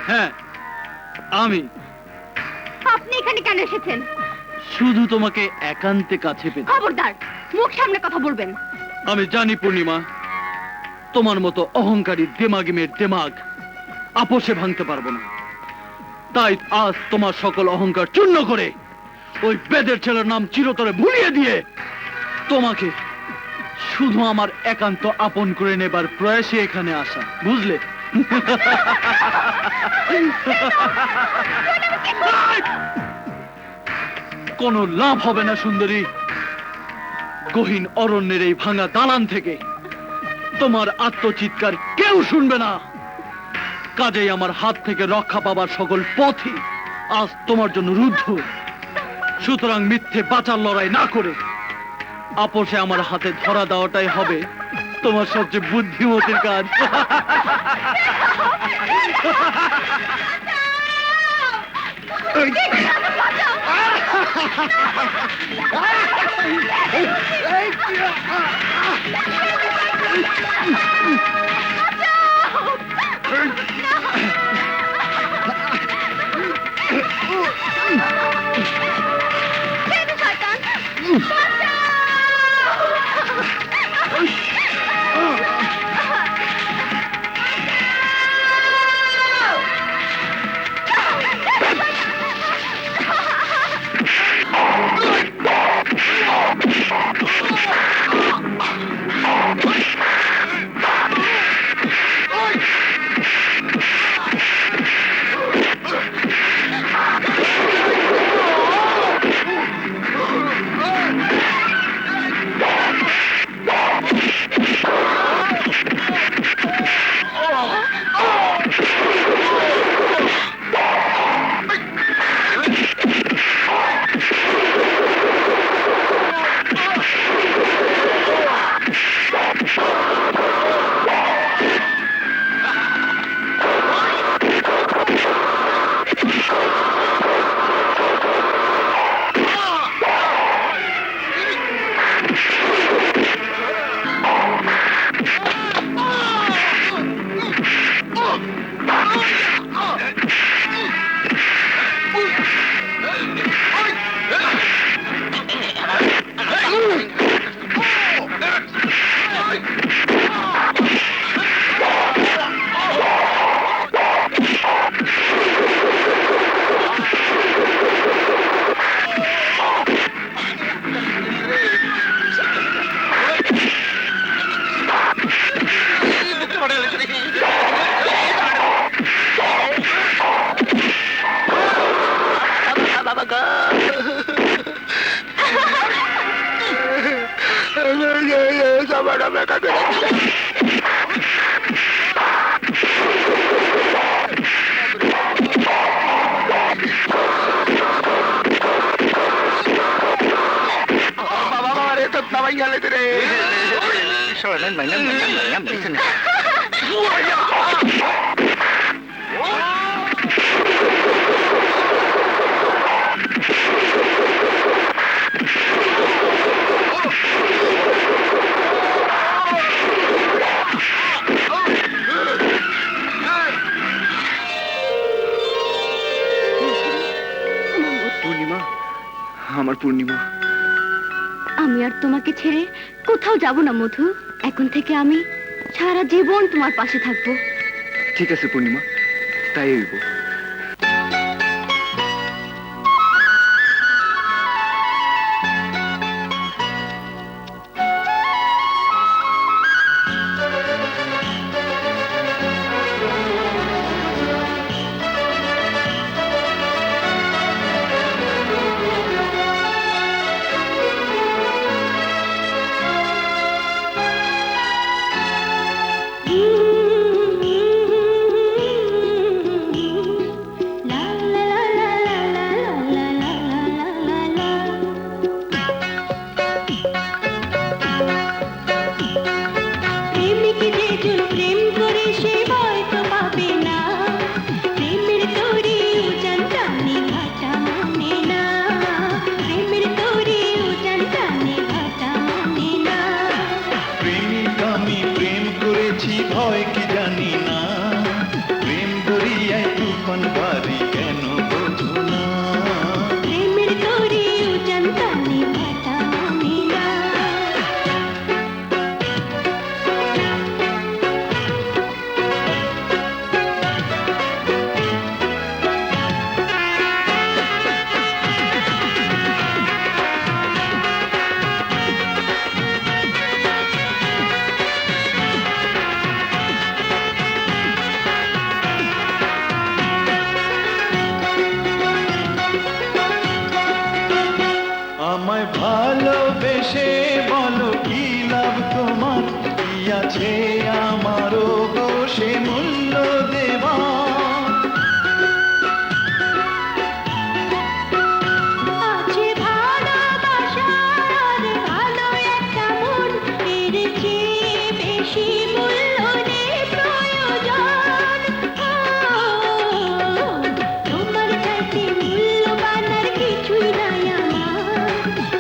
হ্যাঁ আমি। আপনি এখানে কেন এসেছেন? শুধু তোমাকে একান্তে কাছে পেতে। খবরদার, মুখ সামনে কথা বলবেন। আমি জানি পূর্ণিমা, তোমার মতো অহংকারী দেমাগী মেয়ের দেমাগ আপোষে ভাঙতে পারবো না। তাই আজ তোমার সকল অহংকার চূর্ণ করে ওই বেদের ছেলের নাম চিরতরে ভুলিয়ে দিয়ে তোমাকে শুধু আমার একান্ত আপন করে নেবার প্রয়াসে এখানে আসা, বুঝলে? কোনো লাভ হবে না সুন্দরী। গহীন অরণ্যের এই ভাঙা দালান থেকে তোমার আত্মচিৎকার কেউ শুনবে না। কাজেই আমার হাত থেকে রক্ষা পাবার সকল পথই আজ তোমার জন্য রুদ্ধ। সুতরাং মিথ্যে বাঁচার লড়াই না করে আপোষে আমার হাতে ধরা দেওয়াটাই হবে তোমার সবচেয়ে বুদ্ধিমতির কাজ। পূর্ণিমা, আমার পূর্ণিমা, আমি আর তোমাকে ছেড়ে কোথাও যাব না মধু। এখন থেকে আমি সারা জীবন তোমার পাশে থাকবো। ঠিক আছে পূর্ণিমা, তাই হইব। বসে বলো কি লাভ তোমার, কি আছে আমারও বসে মূল্য দেওয়া। আছে ভালোবাসা আর ভালো একটা মন, এর চেয়ে বেশি মূল্য নেই প্রয়োজন। তোমার কাছে মূল্যবান আর কিছুই নাই আমার,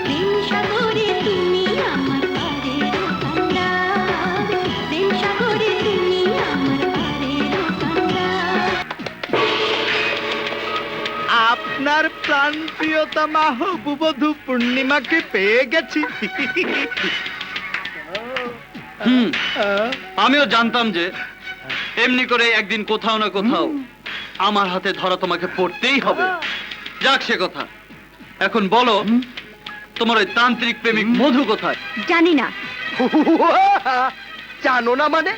প্রেম সাগরে তুমি আমার পারের কান্ডার, প্রেম সাগরে তুমি আমার পারের কান্ডার। আপনার প্রাণ প্রিয়তমা হবুবধূ পূর্ণিমাকে পেয়ে গেছি। আমিও জানতাম যে এমনি করে একদিন কোথাও না কোথাও আমার হাতে ধরা তোমাকে পড়তেই হবে। যাক সে কথা, এখন বলো তোমার ওই তান্ত্রিক প্রেমিক মধু কোথায়? জানি না। জানো না মানে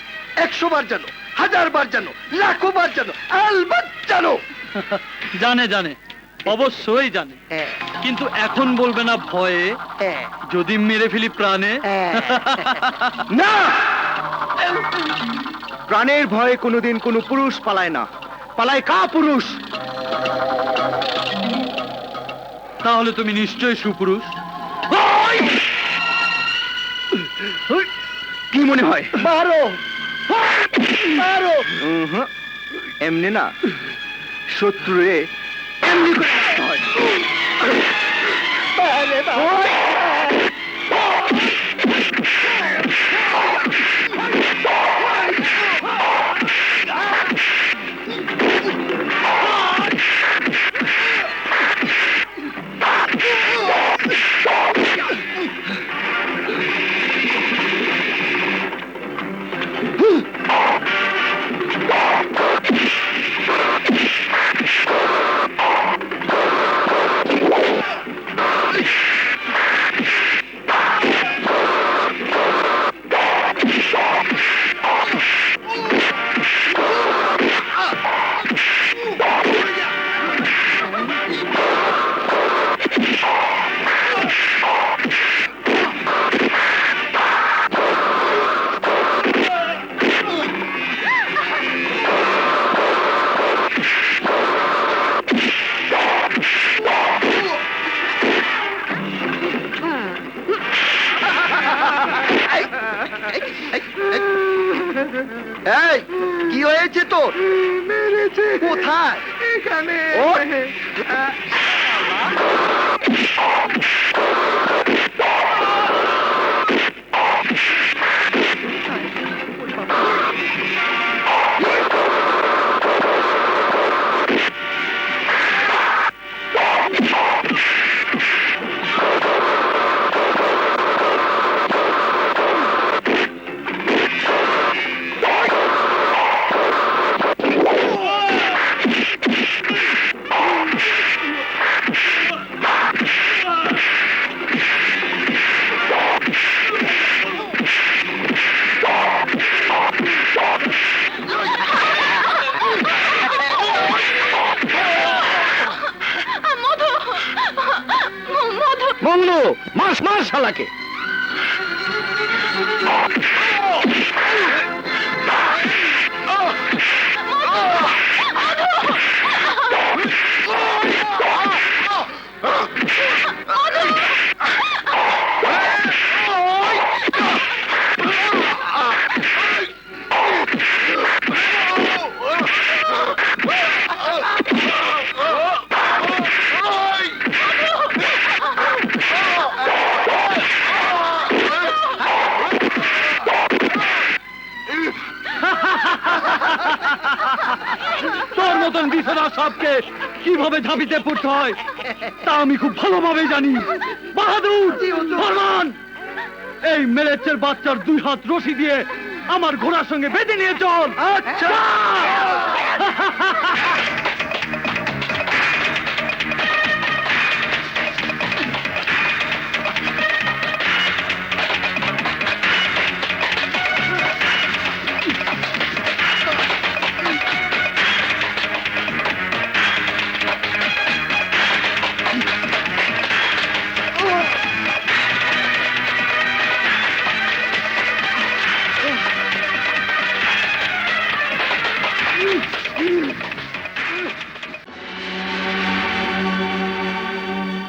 100 বার জানো, 1000 বার জানো, লাখো বার জানো, আলবাত জানো। জানে জানে, অবশ্যই জানে, কিন্তু এখন বলবে না ভয়ে, যদি মেরে ফেলি প্রাণে। না, প্রাণের ভয়ে কোনোদিন কোনো পুরুষ পালায় না, পালায় কা পুরুষ। তাহলে তুমি নিশ্চয়ই সুপুরুষ। কি মনে হয়? মারো মারো। এমনি না, শত্রুরে এমনি করে মারতে হয়। এই কি হয়েছে তোর? মেরেছে। কোথায়? এখানে। মংলু, মাস মাস শালাকে। তোর মতন বিছানা সবকে কিভাবে ঝাঁপিতে পড়তে হয় তা আমি খুব ভালোভাবে জানি। বাহাদুর, ফরমান, এই মেলেচ্ছের বাচ্চার 2 হাত রশি দিয়ে আমার ঘোড়ার সঙ্গে বেঁধে নিয়ে চল। আচ্ছা।